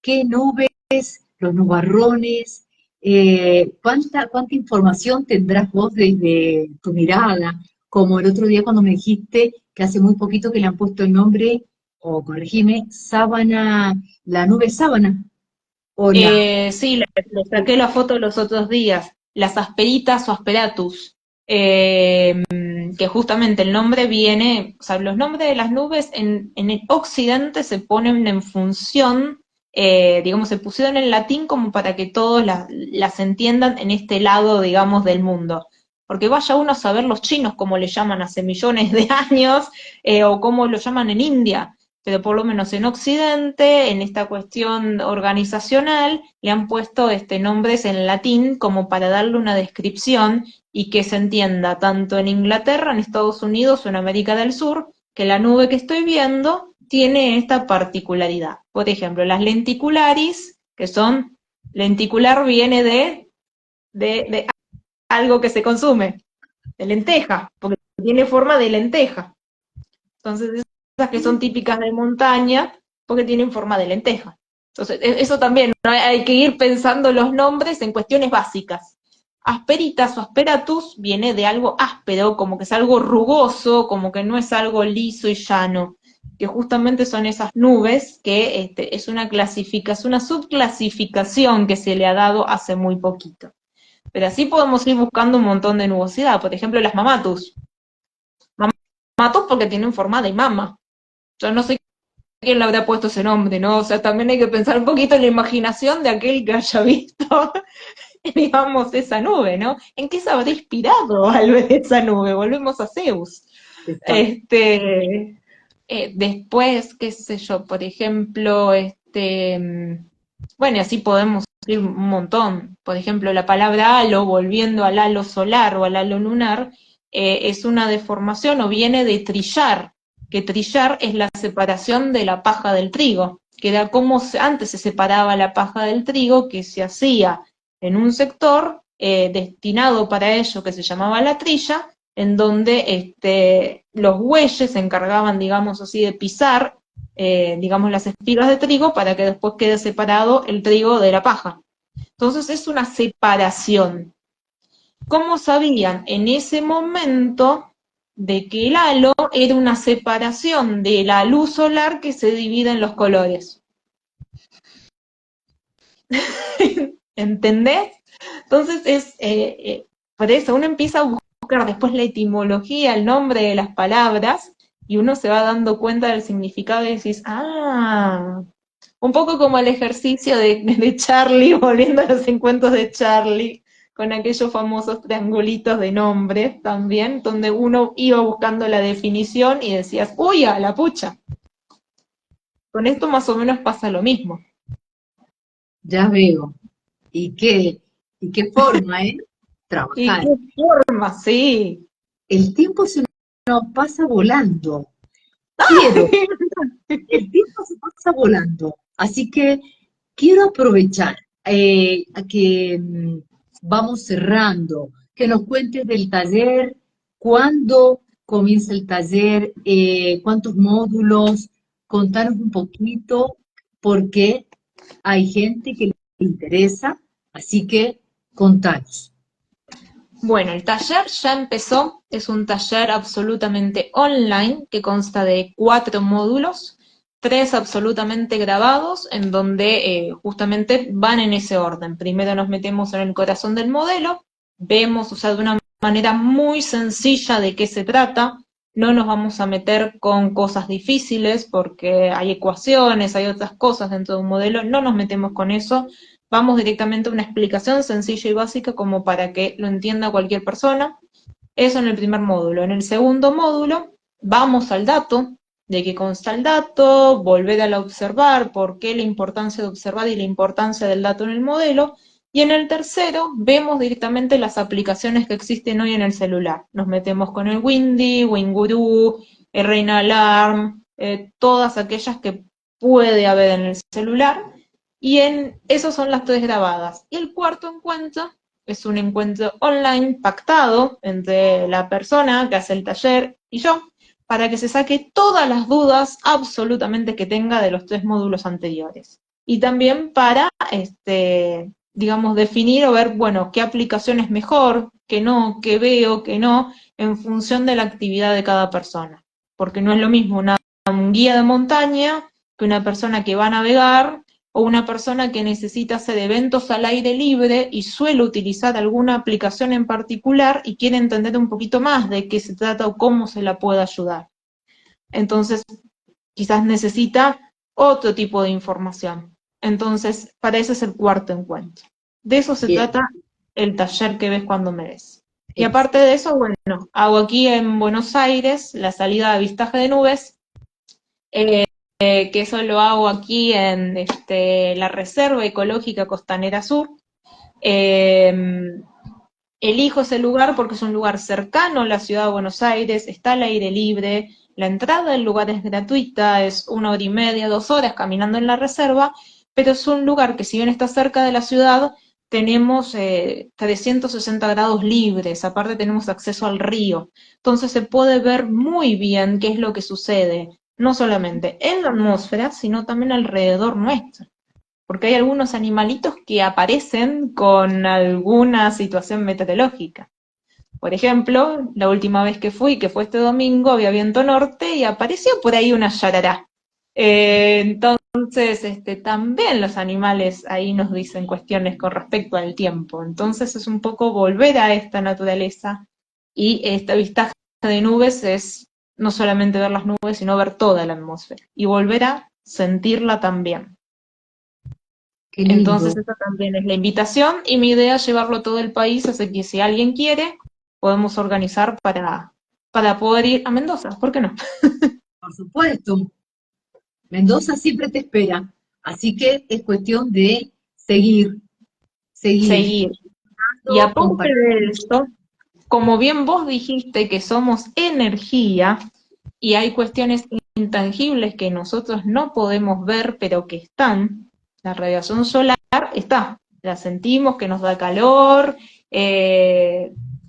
¿Qué nubes, los nubarrones? ¿Cuánta información tendrás vos desde tu mirada? Como el otro día cuando me dijiste que hace muy poquito que le han puesto el nombre, o corregime, sábana, la nube sábana, o la... Sí, le saqué la foto los otros días, las asperitas o asperatus, que justamente el nombre viene, o sea, los nombres de las nubes en el occidente se ponen en función, digamos, se pusieron en latín como para que todos las entiendan en este lado, digamos, del mundo. Porque vaya uno a saber los chinos cómo le llaman hace millones de años, o cómo lo llaman en India, pero por lo menos en Occidente, en esta cuestión organizacional, le han puesto nombres en latín como para darle una descripción y que se entienda tanto en Inglaterra, en Estados Unidos o en América del Sur, que la nube que estoy viendo tiene esta particularidad. Por ejemplo, las lenticularis, que son, lenticular viene de algo que se consume, de lenteja, porque tiene forma de lenteja. Entonces, esas que son típicas de montaña, porque tienen forma de lenteja. Entonces, eso también, ¿no? Hay que ir pensando los nombres en cuestiones básicas. Asperitas o asperatus viene de algo áspero, como que es algo rugoso, como que no es algo liso y llano, que justamente son esas nubes que es una clasificación, una subclasificación que se le ha dado hace muy poquito. Pero así podemos ir buscando un montón de nubosidad. Por ejemplo, las mamatus. Mamatus porque tienen forma de mama. Yo no sé quién le habrá puesto ese nombre, ¿no? O sea, también hay que pensar un poquito en la imaginación de aquel que haya visto, digamos, esa nube, ¿no? ¿En qué se habrá inspirado al ver esa nube? Volvemos a Zeus. Después, qué sé yo, por ejemplo, bueno, y así podemos ir un montón. Por ejemplo, la palabra halo, volviendo al halo solar o al halo lunar, es una deformación o viene de trillar, que trillar es la separación de la paja del trigo, que era como antes se separaba la paja del trigo, que se hacía en un sector destinado para ello, que se llamaba la trilla, en donde los bueyes se encargaban, digamos así, de pisar, digamos, las espigas de trigo para que después quede separado el trigo de la paja. Entonces es una separación. ¿Cómo sabían en ese momento de que el halo era una separación de la luz solar que se divide en los colores? ¿Entendés? Entonces por eso uno empieza a buscar después la etimología, el nombre de las palabras, y uno se va dando cuenta del significado y decís, un poco como el ejercicio de Charlie, volviendo a los encuentros de Charlie, con aquellos famosos triangulitos de nombres también, donde uno iba buscando la definición y decías, ¡uy, a la pucha! Con esto más o menos pasa lo mismo. Ya veo. Y qué forma, ¿eh? ¿Y Trabajar. qué forma? Sí. El tiempo se nos pasa volando. Quiero, el tiempo se pasa volando. Así que quiero aprovechar a que vamos cerrando, que nos cuentes del taller, cuándo comienza el taller, cuántos módulos, contanos un poquito, porque hay gente que le interesa, así que contanos. Bueno, el taller ya empezó, es un taller absolutamente online que consta de 4 módulos, 3 absolutamente grabados, en donde justamente van en ese orden. Primero nos metemos en el corazón del modelo, vemos, o sea, de una manera muy sencilla de qué se trata, no nos vamos a meter con cosas difíciles porque hay ecuaciones, hay otras cosas dentro de un modelo, no nos metemos con eso, vamos directamente a una explicación sencilla y básica como para que lo entienda cualquier persona. Eso en el primer módulo. En el segundo módulo vamos al dato, de qué consta el dato, volver a observar, por qué la importancia de observar y la importancia del dato en el modelo. Y en el tercero vemos directamente las aplicaciones que existen hoy en el celular. Nos metemos con el Windy, Winguru, el Reina Alarm, todas aquellas que puede haber en el celular. Y esos son las 3 grabadas. Y el cuarto encuentro es un encuentro online pactado entre la persona que hace el taller y yo, para que se saque todas las dudas absolutamente que tenga de los 3 módulos anteriores. Y también para, digamos, definir o ver, bueno, qué aplicación es mejor, qué no, qué veo, qué no, en función de la actividad de cada persona. Porque no es lo mismo un guía de montaña que una persona que va a navegar o una persona que necesita hacer eventos al aire libre y suele utilizar alguna aplicación en particular y quiere entender un poquito más de qué se trata o cómo se la puede ayudar. Entonces, quizás necesita otro tipo de información. Entonces, para eso es el cuarto encuentro. De eso se Bien, trata el taller que ves cuando me ves. Y ex- aparte de eso, bueno, hago aquí en Buenos Aires la salida de avistaje de nubes, que eso lo hago aquí en la Reserva Ecológica Costanera Sur. Eh, Elijo ese lugar porque es un lugar cercano a la ciudad de Buenos Aires, está al aire libre, la entrada del lugar es gratuita, es 1 hora y media, 2 horas caminando en la reserva, pero es un lugar que si bien está cerca de la ciudad, tenemos 360 grados libres, aparte tenemos acceso al río, entonces se puede ver muy bien qué es lo que sucede, no solamente en la atmósfera, sino también alrededor nuestro, porque hay algunos animalitos que aparecen con alguna situación meteorológica. Por ejemplo, la última vez que fui, que fue este domingo, había viento norte y apareció por ahí una yarará. Entonces, también los animales ahí nos dicen cuestiones con respecto al tiempo. Entonces es un poco volver a esta naturaleza y esta avistaje de nubes es no solamente ver las nubes, sino ver toda la atmósfera y volver a sentirla también. qué Entonces lindo. esa también es la invitación y mi idea es llevarlo a todo el país, así que si alguien quiere, podemos organizar para poder ir a Mendoza, ¿por qué no? Por supuesto, Mendoza siempre te espera, así que es cuestión de seguir, seguir, Seguir. Y aparte compartir. de eso, como bien vos dijiste que somos energía y hay cuestiones intangibles que nosotros no podemos ver, pero que están, la radiación solar está, la sentimos que nos da calor,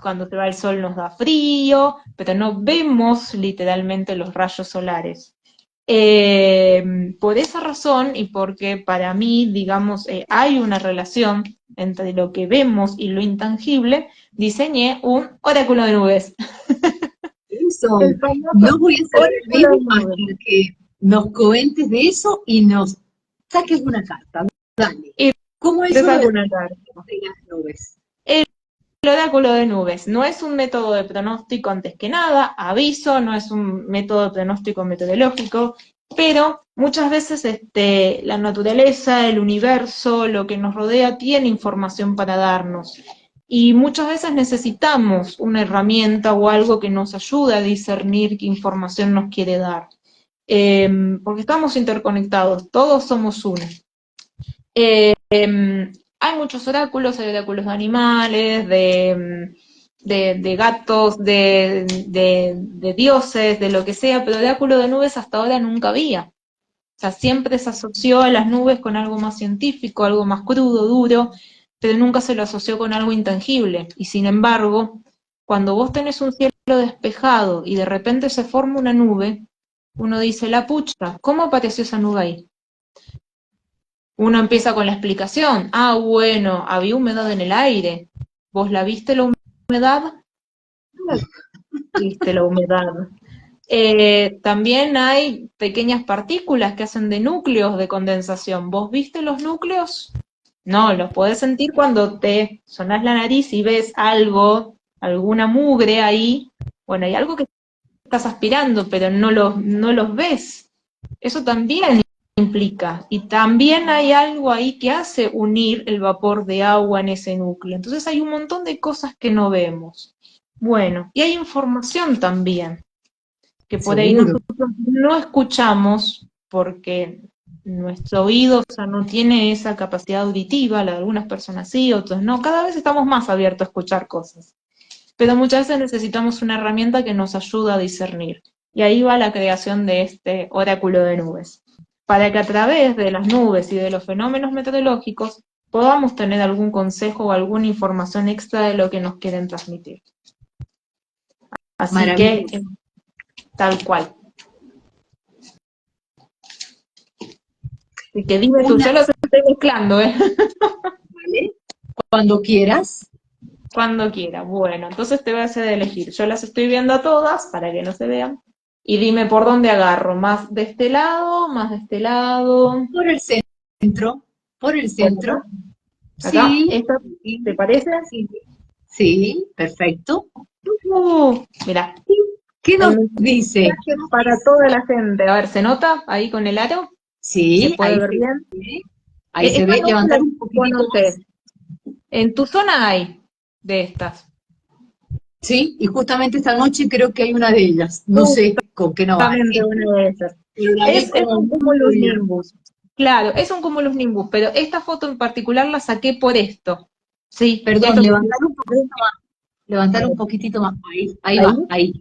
cuando se va el sol nos da frío, pero no vemos literalmente los rayos solares. Por esa razón y porque para mí, digamos, hay una relación entre lo que vemos y lo intangible, diseñé un oráculo de nubes. Eso, El famoso no voy a salir oráculo vivo de nubes. hasta que nos comentes de eso y nos saques una carta. Dale. Y ¿Cómo es te eso saco de una carta. las nubes? El oráculo de nubes no es un método de pronóstico antes que nada, aviso, no es un método de pronóstico meteorológico, pero muchas veces la naturaleza, el universo, lo que nos rodea tiene información para darnos. Y muchas veces necesitamos una herramienta o algo que nos ayude a discernir qué información nos quiere dar. Porque estamos interconectados, todos somos uno. Hay muchos oráculos, hay oráculos de animales, de gatos, de dioses, de lo que sea, pero oráculo de nubes hasta ahora nunca había. O sea, siempre se asoció a las nubes con algo más científico, algo más crudo, duro, pero nunca se lo asoció con algo intangible. Y sin embargo, cuando vos tenés un cielo despejado y de repente se forma una nube, uno dice, la pucha, ¿cómo apareció esa nube ahí? Uno empieza con la explicación. Ah, bueno, había humedad en el aire. ¿Vos la viste la humedad? No la viste la humedad. También hay pequeñas partículas que hacen de núcleos de condensación. ¿Vos viste los núcleos? No, los podés sentir cuando te sonás la nariz y ves algo, alguna mugre ahí. Bueno, hay algo que estás aspirando, pero no los ves. Eso también implica. Y también hay algo ahí que hace unir el vapor de agua en ese núcleo. Entonces hay un montón de cosas que no vemos. Bueno, y hay información también, que por ahí Seguro. nosotros no escuchamos porque nuestro oído, o sea, no tiene esa capacidad auditiva, la de algunas personas sí, otros no. Cada vez estamos más abiertos a escuchar cosas, pero muchas veces necesitamos una herramienta que nos ayuda a discernir. Y ahí va la creación de este oráculo de nubes, para que a través de las nubes y de los fenómenos meteorológicos podamos tener algún consejo o alguna información extra de lo que nos quieren transmitir. Así que Maravilloso. tal cual. Y que dime tú, Una, yo los estoy mezclando, ¿eh? ¿vale? Cuando quieras. Cuando quiera. Bueno, entonces te voy a hacer elegir. Yo las estoy viendo a todas para que no se vean. Y dime por dónde agarro. ¿Más de este lado? ¿Más de este lado? Por el centro, por el Por acá. centro. Acá, Sí, ¿esta te sí, parece? sí, sí, perfecto. Mira, ¿Qué el nos mensaje dice? para toda la gente. A ver, ¿se nota ahí con el aro? ¿Se Sí, puede ver bien? ahí se Esta ve, no se la levantar un poquitito conoces. más. En tu zona hay de estas. Sí, y justamente esta noche creo que hay una de ellas. No sé con qué nos va a Justamente ir, una de esas. pero la vi Es como un muy cumulus bella. nimbus. Claro, es un cumulus nimbus, pero esta foto en particular la saqué por esto. Sí, Perdón, esto que levantar un poquitito más. Ahí ahí. va, ahí,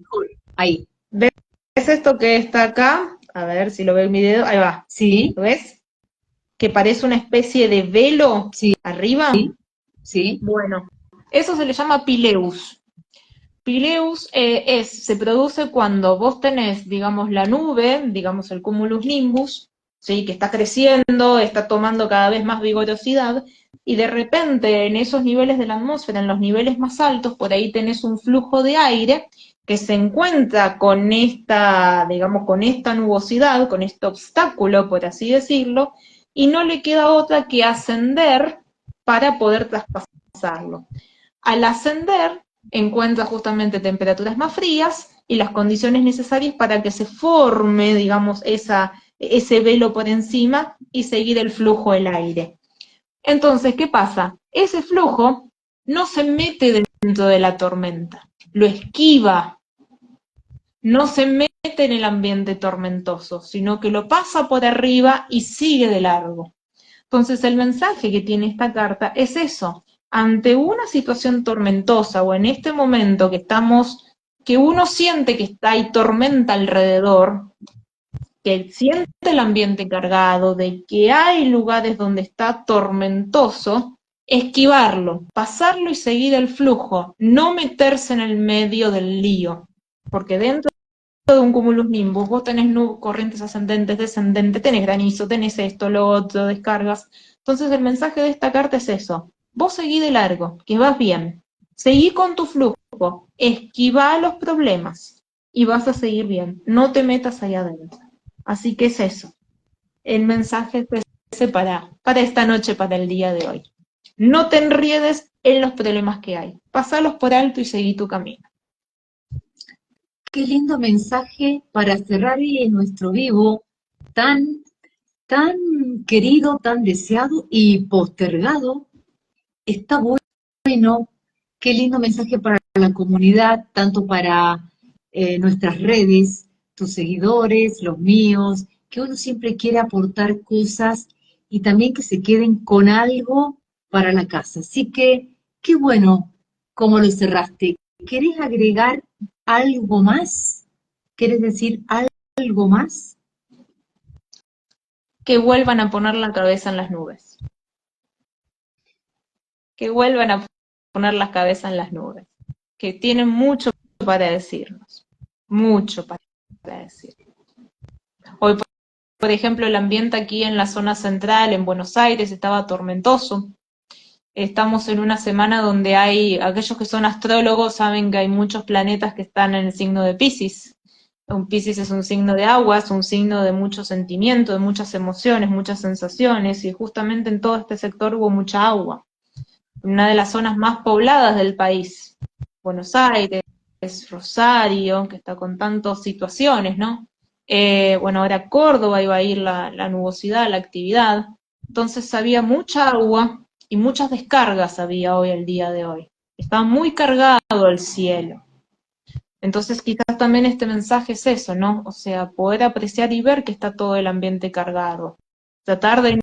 ahí. ¿Ves esto que está acá? A ver si lo ve en mi dedo. Ahí va. Sí, ¿Lo ves? Que parece una especie de velo sí, arriba. sí, Bueno, eso se le llama pileus. Pileus se produce cuando vos tenés, digamos, la nube, digamos el cumulus nimbus, ¿sí? Que está creciendo, está tomando cada vez más vigorosidad, y de repente en esos niveles de la atmósfera, en los niveles más altos, por ahí tenés un flujo de aire que se encuentra con esta, digamos, con esta nubosidad, con este obstáculo, por así decirlo, y no le queda otra que ascender para poder traspasarlo. Al ascender, encuentra justamente temperaturas más frías y las condiciones necesarias para que se forme, digamos, ese velo por encima y seguir el flujo del aire. Entonces, ¿qué pasa? Ese flujo no se mete dentro de la tormenta, lo esquiva, no se mete en el ambiente tormentoso, sino que lo pasa por arriba y sigue de largo. Entonces el mensaje que tiene esta carta es eso. Ante una situación tormentosa o en este momento que uno siente que está ahí tormenta alrededor, que siente el ambiente cargado, de que hay lugares donde está tormentoso, esquivarlo, pasarlo y seguir el flujo, no meterse en el medio del lío, porque dentro de un cumulus nimbus vos tenés corrientes ascendentes, descendentes, tenés granizo, tenés esto, lo otro, descargas. Entonces el mensaje de esta carta es eso, vos seguí de largo, que vas bien, seguí con tu flujo, esquiva los problemas y vas a seguir bien, no te metas ahí adentro. Así que es eso, el mensaje es ese para esta noche, para el día de hoy. No te enriedes en los problemas que hay, pasalos por alto y seguí tu camino. Qué lindo mensaje para cerrar nuestro vivo tan, tan querido, tan deseado y postergado. Está bueno, qué lindo mensaje para la comunidad, tanto para nuestras redes, tus seguidores, los míos, que uno siempre quiere aportar cosas y también que se queden con algo para la casa. Así que, qué bueno cómo lo cerraste. ¿Querés agregar algo más? ¿Quieres decir algo más? Que vuelvan a poner la cabeza en las nubes. Que vuelvan a poner la cabeza en las nubes. Que tienen mucho para decirnos. Mucho para decirnos. Hoy, por ejemplo, el ambiente aquí en la zona central, en Buenos Aires, estaba tormentoso. Estamos en una semana donde aquellos que son astrólogos saben que hay muchos planetas que están en el signo de Piscis. Un Piscis es un signo de agua, es un signo de mucho sentimiento, de muchas emociones, muchas sensaciones, y justamente en todo este sector hubo mucha agua. Una de las zonas más pobladas del país, Buenos Aires, Rosario, que está con tantas situaciones, ¿no? Bueno, ahora Córdoba iba a ir la nubosidad, la actividad. Entonces había mucha agua y muchas descargas había hoy, el día de hoy. Estaba muy cargado el cielo. Entonces quizás también este mensaje es eso, ¿no? O sea, poder apreciar y ver que está todo el ambiente cargado. Tratar de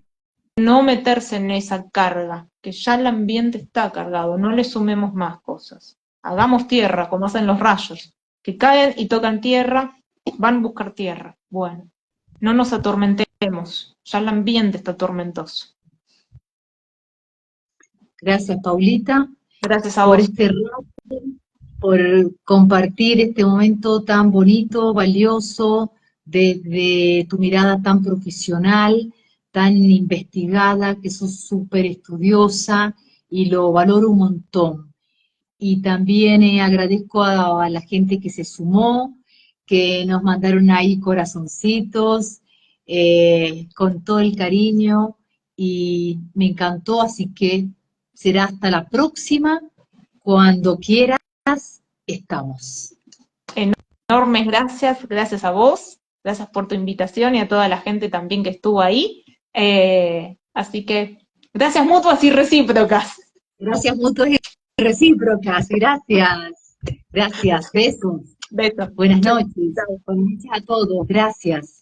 no meterse en esa carga, que ya el ambiente está cargado, no le sumemos más cosas. Hagamos tierra, como hacen los rayos, que caen y tocan tierra, van a buscar tierra. Bueno, no nos atormentemos, ya el ambiente está tormentoso. Gracias, Paulita, Gracias a por vos. este rato por compartir este momento tan bonito, valioso, desde tu mirada tan profesional, tan investigada, que sos súper estudiosa y lo valoro un montón. Y también agradezco a la gente que se sumó, que nos mandaron ahí corazoncitos, con todo el cariño y me encantó, así que será hasta la próxima. Cuando quieras, estamos. Enormes gracias, gracias a vos, gracias por tu invitación y a toda la gente también que estuvo ahí. Así que gracias mutuas y recíprocas. Gracias mutuas y recíprocas. Gracias. Gracias. Besos. Besos. Buenas noches. Chau. Buenas noches a todos. Gracias.